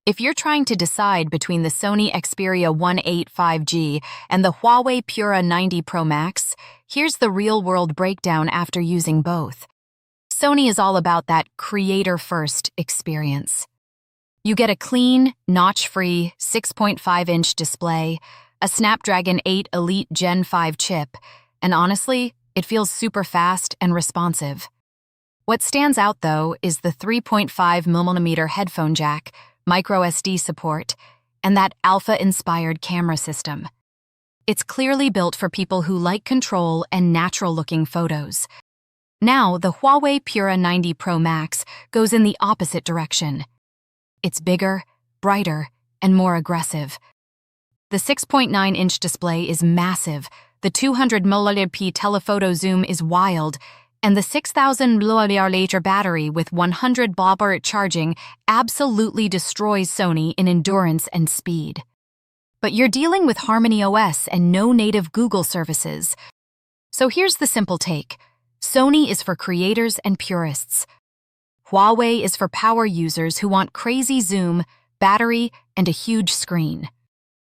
If you're trying to decide between the Sony Xperia 1.8 5G and the Huawei Pura 90 Pro Max, here's the real-world breakdown after using both. Sony is all about that creator-first experience. You get a clean, notch-free 6.5-inch display, a Snapdragon 8 Elite Gen 5 chip, and honestly, it feels super fast and responsive. What stands out, though, is the 3.5mm headphone jack, microSD support, and that alpha-inspired camera system. It's clearly built for people who like control and natural-looking photos. Now, the Huawei Pura 90 Pro Max goes in the opposite direction. It's bigger, brighter, and more aggressive. The 6.9-inch display is massive, the 200mAh telephoto zoom is wild, and the 6,000 mAh battery with 100 mAh charging absolutely destroys Sony in endurance and speed. But you're dealing with Harmony OS and no native Google services. So here's the simple take. Sony is for creators and purists. Huawei is for power users who want crazy zoom, battery, and a huge screen.